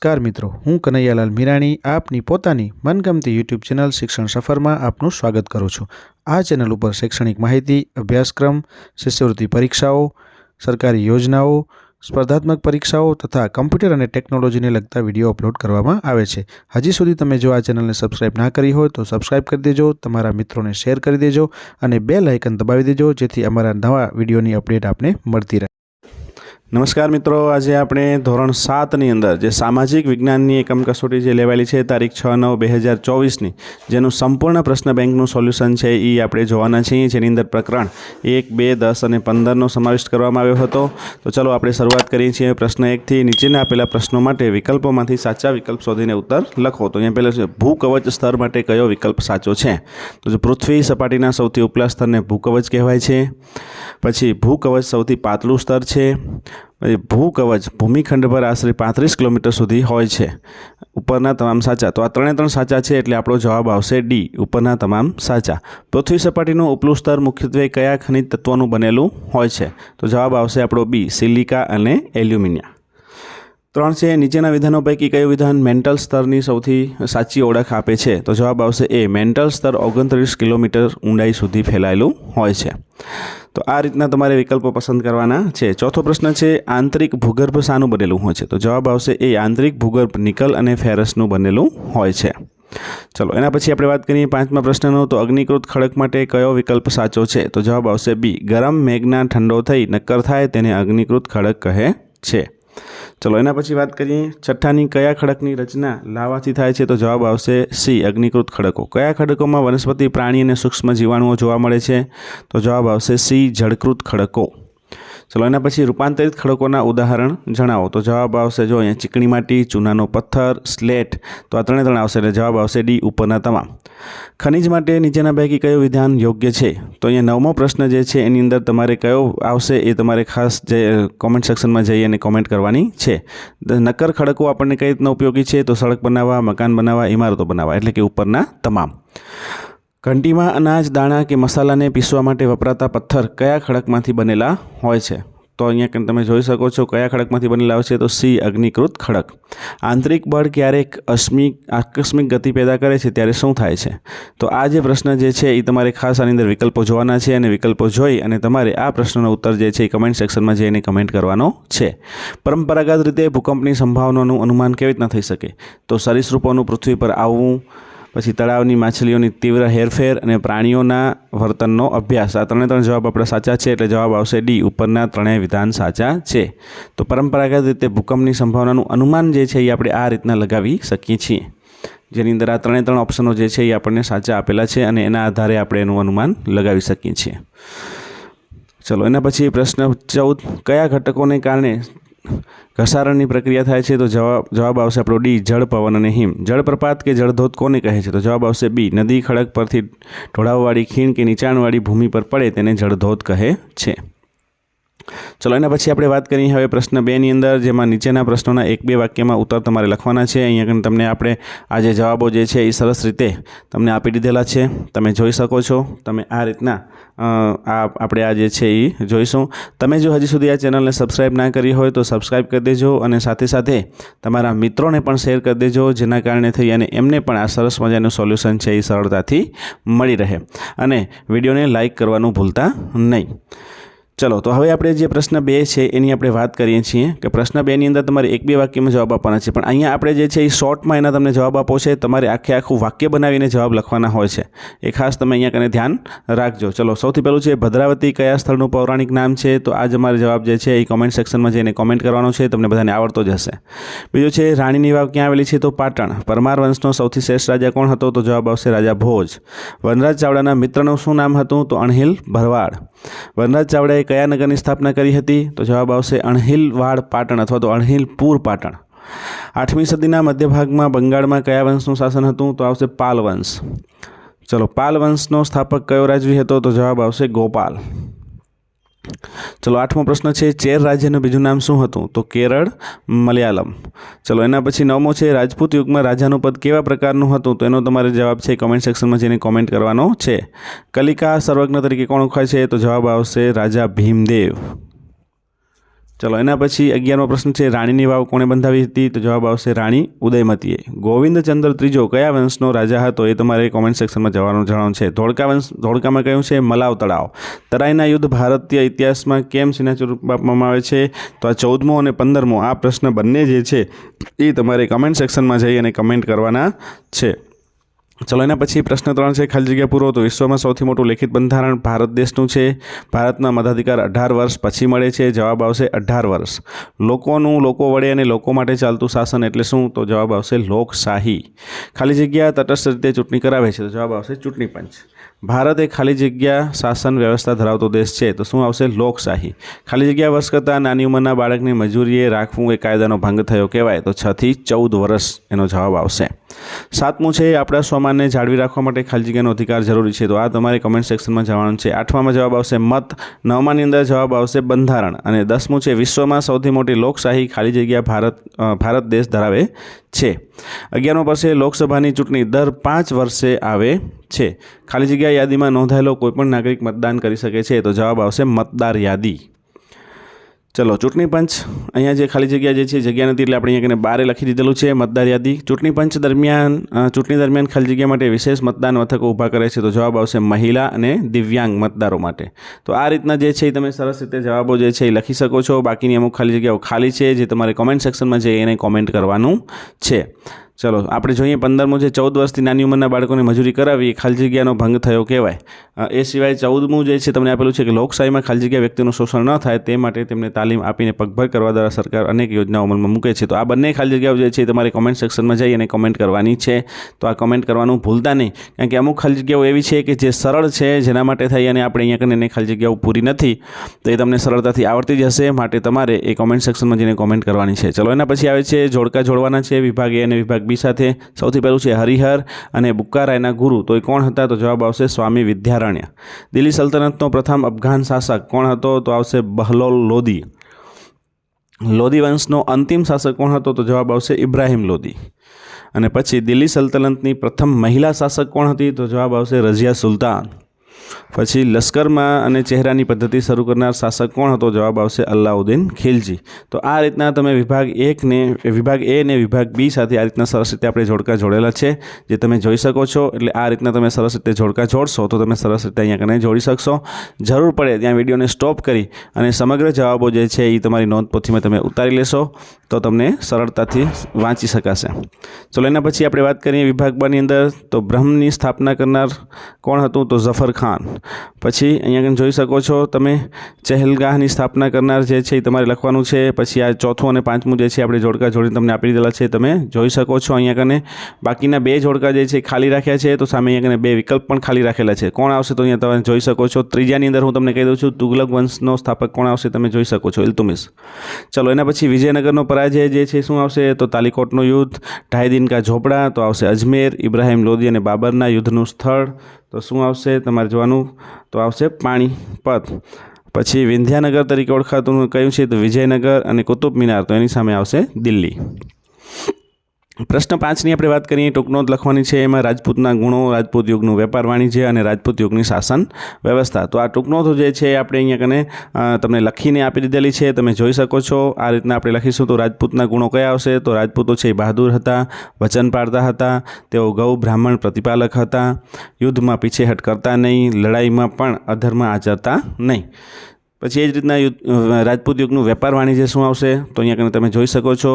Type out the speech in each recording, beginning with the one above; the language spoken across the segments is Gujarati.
નમસ્કાર મિત્રો, હું કનૈયાલાલ મીરાણી આપની પોતાની મનગમતી યુટ્યુબ ચેનલ શિક્ષણ સફરમાં આપનું સ્વાગત કરું છું। આ ચેનલ ઉપર શૈક્ષણિક માહિતી, અભ્યાસક્રમ, શિષ્યવૃત્તિ પરીક્ષાઓ, સરકારી યોજનાઓ, સ્પર્ધાત્મક પરીક્ષાઓ તથા કમ્પ્યુટર અને ટેકનોલોજીને લગતા વિડીયો અપલોડ કરવામાં આવે છે। હજી સુધી તમે જો આ ચેનલને સબસ્ક્રાઇબ ના કરી હોય તો સબસ્ક્રાઇબ કરી દેજો, તમારા મિત્રોને શેર કરી દેજો અને બેલ આઇકન દબાવી દેજો જેથી અમારા નવા વિડીયોની અપડેટ આપને મળતી રહે। नमस्कार मित्रों, आज आपणे धोरण 7 नी अंदर जे सामाजिक विज्ञाननी एकम कसोटी जे लेवायेली छे तारीख 6/9/2024 नी जेनुं संपूर्ण प्रश्न बेंकनुं सोल्यूशन छे ई आपणे जोवाना छीए। जेनी अंदर प्रकरण 1, 2, 10 અને 15 નો समावेश करवामां आव्यो हतो। तो चलो आपणे शरूआत करीए छीए। प्रश्न 1 थी नीचेना आपेला प्रश्नों माटे विकल्पोमांथी साचा विकल्प शोधीने उत्तर लखो। तो अहींया पहेला भूकवच स्तर माटे कयो विकल्प साचो छे? तो जो पृथ्वी सपाटीना सौथी उपला स्तरने भूकवच कहेवाय छे। पछी भूकवच सौथी पातळुं स्तर छे। भूकवच भूमिखंड पर आश्रे 35 किलोमीटर सुधी होय छे। उपरना तमाम साचा। तो आ त्रण साचा छे एटले आपणो जवाब आवशे डी, उपरना तमाम साचा। पृथ्वी सपाटीनुं उपલું स्तर मुख्यत्वे कया खनिज तत्वोनुं बनेલું होय छे? तो जवाब आवशे आपणो बी, सिलिका अने एल्युमिनियम। 3 છે નીચેના વિધાનો પૈકી કયું વિધાન મેન્ટલ સ્તરની સૌથી સાચી ઓળખ આપે છે? તો જવાબ આવશે એ, મેન્ટલ સ્તર 29 કિલોમીટર ઊંડાઈ સુધી ફેલાયેલું હોય છે। તો આ રીતના તમારે વિકલ્પો પસંદ કરવાના છે। ચોથો પ્રશ્ન છે આંતરિક ભૂગર્ભ શાનું બનેલું હોય છે? તો જવાબ આવશે એ, આંતરિક ભૂગર્ભ નિકલ અને ફેરસનું બનેલું હોય છે। चलो एना पछी आपणे वात करीए 5मा प्रश्ननो। तो अग्निकृत खड़क माटे कयो विकल्प साचो छे? तो जवाब आवशे बी, गरम मेघना ठंडो थई नक्कर थाय तेने अग्निकृत खड़क कहे छे। चलो एना पछी बात करिए 6ठानी कया खड़कनी रचना लावाथी थाय छे? तो जवाब आवशे सी, अग्निकृत खड़को। कया खड़कोमां वनस्पति, प्राणी अने सूक्ष्म जीवाणुओ जोवा मळे छे? तो जवाब आवशे सी, जळकृत खड़को। चलो एना पछी रूपांतरित खड़कोना उदाहरण जणावो। तो जवाब आवशे जो अहींया चीकणी माटी, चूनानो पत्थर, स्लेट। तो आ त्रण आवशे એટલે जवाब आवशे डी, उपरना तमाम। खनिज माटे नीचेना पैकी कयो विधान योग्य छे? तो अहींया 9मो प्रश्न जे छे एनी अंदर तमारे कयो आवशे ए तमारे खास जे कॉमेंट सेक्शनमां जई अने कॉमेंट करवानी छे। नक्कर खड़को आपणने कई रीतना उपयोगी छे? तो सड़क बनाववा, मकान बनाववा, इमारतो बनाववा, એટલે કે ઉપરના તમામ। घंटीमां अनाज, दाणा के मसाला ने पीसवा माटे वपराता पत्थर कया खड़कमांथी बनेला होय छे? तो अहींया तमे जोई शको छो कया खड़कमांथी बनेला होय छे? तो सी, अग्निकृत खड़क। आंतरिक बळ क्यारेक आकस्मिक गति पैदा करे छे त्यारे शुं थाय छे? तो आ जे प्रश्न जे छे ए तमारे खास आनी अंदर विकल्पो जोवाना छे अने विकल्पो जोई अने तमारे आ प्रश्ननो उत्तर जे छे कमेंट सेक्शनमां जईने कमेंट करवानो छे। परंपरागत रीते भूकंपनी संभावनानुं अनुमान केवी रीतना थई शके? तो सरीसृपोनुं पृथ्वी पर आववुं, पछी तळावनी माछलीओनी तीव्र हेरफेर अने प्राणीओना वर्तननो अभ्यास। आ त्रण जवाब आपणा साचा छे એટલે जवाब आवशे डी, उपरना ત્રણેય विधान साचा छे। तो परंपरागत रीते भूकंपनी संभावनानुं अनुमान जे छे ए आपणे आ रीतना लगावी शकीए छीए। जेनी अंदर आ ત્રણ ऑप्शनो जे छे ए आपणने साचा आपेला छे अने एना आधारे आपणे एनुं अनुमान लगावी शकीए छीए। चलो एना पछी प्रश्न 14, कया घटकोने कारणे घसारणनी प्रक्रिया थाय छे? तो जवाब आवशे आपणो डी, जल, पवन अने हिम। जलप्रपात के जलधोध कोने कहे छे? तो जवाब आवशे बी, नदी खड़क परथी ढोळाववाળી खीण के नीचाणवाળી भूमि पर पड़े तेने जलधोध कहे छे। चलो एना पछी आपणे वात करीए हवे प्रश्न 2 नी अंदर, जेमां नीचेना प्रश्नोना 1-2 वाक्यमां उत्तर तमारे लखवाना छे। अहींया कने तमने आपणे आ जे जवाबो जे छे ए सरस रीते तमने आपी दीधेला छे, तमे जोई शको छो। तमे आ रीतना आपणे आ जे छे ए जोईशुं। तमे जो हजी सुधी आ चेनलने सब्सक्राइब ना करी होय तो सब्सक्राइब करी देजो अने साथे साथे तमारा मित्रोने पण शेर करी देजो, जेना कारणे थई अने एमने पण आ सरस मजानुं सोल्यूशन छे ए सरळताथी मळी रहे। अने विडियोने लाइक करवानुं भूलता नहीं। चलो तो हवे आपणे जे प्रश्न 2 छे एनी आपणे वात करीए छीए कि प्रश्न 2 नी अंदर तमारे 1-2 वाक्यमां जवाब आपवाना छे, पण अहींया आपणे जे छे ए शॉर्टमां एना तमने जवाब आपो छे। तमारे आखे आखुं वाक्य बनावीने जवाब लखवाना होय छे, ए खास तमे अहींया कने ध्यान राखजो। चलो सौथी पहेલું છે ભદ્રાવતી કયા સ્થળનું પૌરાણિક નામ છે? તો આ જ અમારો જવાબ જે છે એ કમેન્ટ સેક્શનમાં જઈને કમેન્ટ કરવાનો છે, તમને બધાને આવડતો જ હશે। બીજું છે રાણીની વાવ ક્યાં આવેલી છે? તો પાટણ। પરમાર વંશનો સૌથી શ્રેષ્ઠ રાજા કોણ હતો? તો જવાબ આવશે રાજા ભોજ। વનરાજ ચાવડાના મિત્રનું શું નામ હતું? તો અણહિલ ભરવાડ। વનરાજ ચાવડાએ કયા નગરની સ્થાપના કરી હતી? તો જવાબ આવશે અણહિલવાડ પાટણ અથવા તો અણહિલપુર પાટણ। 8મી સદીના મધ્યભાગમાં બંગાળમાં કયા વંશનું શાસન હતું? તો આવશે પાલ વંશ। ચલો પાલ વંશનો સ્થાપક કયો રાજવી હતો? તો જવાબ આવશે ગોપાલ। चलो 8मो प्रश्न है चेर राज्यનું બીજું નામ શું હતું? તો કેરળ મલયાલમ। चलो એના પછી 9મો છે રાજપૂત યુગમાં રાજાનું પદ કેવા પ્રકારનું હતું? તો એનો તમારે જવાબ છે કમેન્ટ સેક્શનમાં જઈને કમેન્ટ કરવાનો છે। કલિકા સર્વજ્ઞ તરીકે કોણ ઓળખાય છે? તો જવાબ આવશે રાજા ભીમદેવ। ચલો એના પછી 11મો પ્રશ્ન છે રાણીની વાવ કોણે બંધાવી હતી? તો જવાબ આવશે રાણી ઉદયમતીએ. ગોવિંદચંદ્ર ત્રીજો કયા વંશનો રાજા હતો? એ તમારે કોમેન્ટ સેક્શનમાં જણાવવાનું છે. ધોળકામાં કયું છે? મલાવ તળાવ. તરાઈના યુદ્ધ ભારતીય ઇતિહાસમાં કેમ સિગ્નેચર રૂપ આપવામાં આવે છે? તો આ 14મો અને 15મો આ પ્રશ્ન બંને જે છે એ તમારે કમેન્ટ સેક્શનમાં જઈ અને કમેન્ટ કરવાના છે. ચલો એના પછી પ્રશ્ન 3 છે ખાલી જગ્યા પૂરો. તો વિશ્વમાં સૌથી મોટું લેખિત બંધારણ ભારત દેશનું છે. ભારતમાં મતાધિકાર 18 વર્ષ પછી મળે છે. જવાબ આવશે 18 વર્ષ. લોકો વડે અને લોકો માટે ચાલતું શાસન એટલે શું? તો જવાબ આવશે લોકશાહી. ખાલી જગ્યા તટસ્થ રીતે ચૂંટણી કરાવે છે. તો જવાબ આવશે ચૂંટણી પંચ. ભારત એ ખાલી જગ્યા શાસન વ્યવસ્થા ધરાવતો દેશ છે. તો શું આવશે? લોકશાહી. ખાલી જગ્યા વર્ષ કરતાં નાની ઉંમરના બાળકને મજૂરીએ રાખવું એ કાયદાનો ભંગ થયો કહેવાય. તો 6 થી 14 વર્ષ એનો જવાબ આવશે. 7મું છે આપણા સ્વમાનને જાળવી રાખવા માટે ખાલી જગ્યાનો અધિકાર જરૂરી છે. તો આ તમારે કમેન્ટ સેક્શનમાં જવાનું છે. 8મામાં જવાબ આવશે મત. 9માની અંદર જવાબ આવશે બંધારણ. અને 10મું છે વિશ્વમાં સૌથી મોટી લોકશાહી ખાલી જગ્યા ભારત દેશ ધરાવે છે. 11મો પર લોકસભાની ચૂંટણી દર 5 વર્ષે આવે છે. ખાલી જગ્યા યાદીમાં નોંધાયેલો કોઈપણ નાગરિક મતદાન કરી શકે છે. તો જવાબ આવશે મતદાર યાદી. ચલો ચૂંટણી પંચ અહીંયા જે ખાલી જગ્યા જે છે જગ્યા નથી એટલે આપણે અહીંયા બારે લખી દીધેલું છે મતદાર યાદી. ચૂંટણી પંચ ચૂંટણી દરમિયાન ખાલી જગ્યા માટે વિશેષ મતદાન મથકો ઊભા કરે છે. તો જવાબ આવશે મહિલા અને દિવ્યાંગ મતદારો માટે. તો આ રીતના જે છે તમે સરસ રીતે જવાબો જે છે એ લખી શકો છો. બાકીની અમુક ખાલી જગ્યાઓ ખાલી છે જે તમારે કોમેન્ટ સેક્શનમાં છે એને કોમેન્ટ કરવાનું છે. ચલો આપણે જોઈએ 15મું જે 14 વર્ષથી નાની ઉંમરના બાળકોને મજૂરી કરાવી ખાલી જગ્યાનો ભંગ થયો કહેવાય. એ સિવાય 14મું જે છે તમને આપેલું છે કે લોકશાહીમાં ખાલી જગ્યા વ્યક્તિનું શોષણ ન થાય તે માટે તેમને તાલીમ આપીને પગભર કરવા દ્વારા સરકાર અનેક યોજનાઓ અમલમાં મૂકે છે. તો આ બંને ખાલી જગ્યાઓ જે છે તમારે કોમેન્ટ સેક્શનમાં જઈ અને કોમેન્ટ કરવાની છે. તો આ કોમેન્ટ કરવાનું ભૂલતા નહીં, કારણ કે અમુક ખાલી જગ્યાઓ એવી છે કે જે સરળ છે જેના માટે થઈ અને આપણે અહીંયા કરીને ખાલી જગ્યાઓ પૂરી નથી તો એ તમને સરળતાથી આવડતી જ હશે. માટે તમારે એ કોમેન્ટ સેક્શનમાં જઈને કોમેન્ટ કરવાની છે. ચલો એના પછી આવે છે જોડકા જોડવાના છે વિભાગ એ અને વિભાગ બી સાથે. સૌથી પહેલું છે હરિહર અને બુક્કારાયના ગુરુ. તો એ કોણ હતા? તો જવાબ આવશે સ્વામી વિદ્યારણ્ય. દિલ્હી સલ્તનતનો પ્રથમ અફઘાન શાસક કોણ હતો? તો આવશે બહલોલ લોદી. લોદી વંશનો અંતિમ શાસક કોણ હતો? તો જવાબ આવશે ઇબ્રાહિમ લોદી. અને પછી દિલ્હી સલ્તનતની પ્રથમ મહિલા શાસક કોણ હતી? તો જવાબ આવશે રઝિયા સુલતાન. પછી લશ્કરમાં અને ચહેરાની પદ્ધતિ શરૂ કરનાર શાસક કોણ હતો? જવાબ આવશે અલ્લાઉદ્દીન ખિલજી. તો આ રીતના તમે વિભાગ એ અને વિભાગ બી સાથે આ રીતના સરસ રીતે આપણે જોડકા જોડેલા છે જે તમે જોઈ શકો છો. એટલે આ રીતના તમે સરસ રીતે જોડકા જોડશો તો તમે સરસ રીતે અહીંયા કને જોડી શકશો. જરૂર પડે ત્યાં વિડીયોને સ્ટોપ કરી અને સમગ્ર જવાબો જે છે એ તમારી નોંધપોથીમાં તમે ઉતારી લેશો તો તમને સરળતાથી વાંચી શકાશે. ચલો એના પછી આપણે વાત કરીએ વિભાગ બની અંદર. તો બ્રહ્મની સ્થાપના કરનાર કોણ હતું? તો ઝફર ખાન. પછી અહીંયા જોઈ શકો છો તમે ચહેલગાહની સ્થાપના કરનાર જે છે એ તમારે લખવાનું છે. પછી આ 4થું અને 5મું જે છે આપણે જોડકા જોડીને તમને આપી દીધેલા છે તમે જોઈ શકો છો અહીંયા કને. બાકીના 2 જોડકા જે છે ખાલી રાખ્યા છે. તો સામે અહીંયા કને 2 વિકલ્પ પણ ખાલી રાખેલા છે. કોણ આવશે? તો અહીંયા તમે જોઈ શકો છો. ત્રીજાની અંદર હું તમને કહી દઉં છું તુગલક વંશનો સ્થાપક કોણ આવશે? તમે જોઈ શકો છો ઇલ્તુમિશ. ચલો એના પછી વિજયનગરનો પરાજય જે છે શું આવશે? તો તાલીકોટનું યુદ્ધ. ઢાઈ દિન કા ઝોપડા. તો આવશે અજમેર. ઇબ્રાહિમ લોદી અને બાબરના યુદ્ધનું સ્થળ. તો શું આવશે તમારે જોવાનું? તો આવશે પાણીપત. પછી વિંધ્યાનગર તરીકે ઓળખાતું કયું છે? તો વિજયનગર. અને કુતુબ મિનાર તો એની સામે આવશે દિલ્હી. પ્રશ્ન 5ની આપણે વાત કરીએ ટૂંક નોંધ લખવાની છે. એમાં રાજપૂતના ગુણો, રાજપૂત યુગનું વેપાર વાણિજ્ય અને રાજપૂત યુગની શાસન વ્યવસ્થા. તો આ ટૂંક નોંધ જે છે આપણે અહીંયા કને તમને લખીને આપી દીધેલી છે તમે જોઈ શકો છો. આ રીતના આપણે લખીશું તો રાજપૂતના ગુણો કયા આવશે? તો રાજપૂતો છે બહાદુર હતા, વચન પાળતા હતા, તેઓ ગૌ બ્રાહ્મણ પ્રતિપાલક હતા, યુદ્ધમાં પીછેહટ કરતા નહીં, લડાઈમાં પણ અધર્મ આચરતા નહીં. પછી એ જ રીતના રાજપૂત યુગનું વેપાર વાણિજ્ય શું આવશે? તો અહીંયા તમે જોઈ શકો છો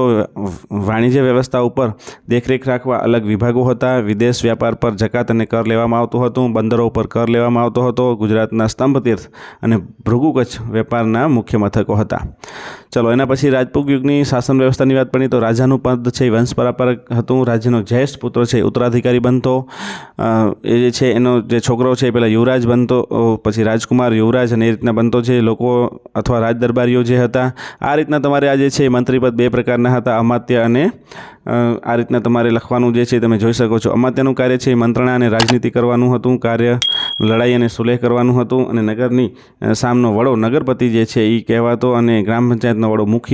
વાણિજ્ય વ્યવસ્થા ઉપર દેખરેખ રાખવા અલગ વિભાગો હતા. વિદેશ વ્યાપાર પર જકાત અને કર લેવામાં આવતું હતું. બંદરો ઉપર કર લેવામાં આવતો હતો. ગુજરાતના સ્તંભતીર્થ અને ભૃગુ કચ્છ વેપારના મુખ્ય મથકો હતા. ચલો એના પછી રાજપૂત યુગની શાસન વ્યવસ્થાની વાત કરીએ તો રાજાનું પદ છે વંશ પરંપરા હતું. રાજ્યનો જ્યેષ્ઠ પુત્ર છે ઉત્તરાધિકારી બનતો. એ જે છે એનો જે છોકરો છે એ પહેલાં યુવરાજ બનતો, પછી રાજકુમાર, યુવરાજ અને એ રીતના બનતો છે. લોકો અથવા રાજ દરબારીઓ જે હતા આ રીતના તમારે આ જે છે મંત્રીપદ 2 પ્રકારના હતા, અમાત્ય અને આ રીતના તમારે લખવાનું જે છે તમે જોઈ શકો છો. અમાત્યનું કાર્ય છે મંત્રણા અને રાજનીતિ કરવાનું હતું. કાર્ય લડાઈ અને સુલેહ કરવાનું હતું. અને નગરની સામનો વડો નગરપતિ જે છે એ કહેવાતો અને ગ્રામ પંચાયતનો વડો મુખી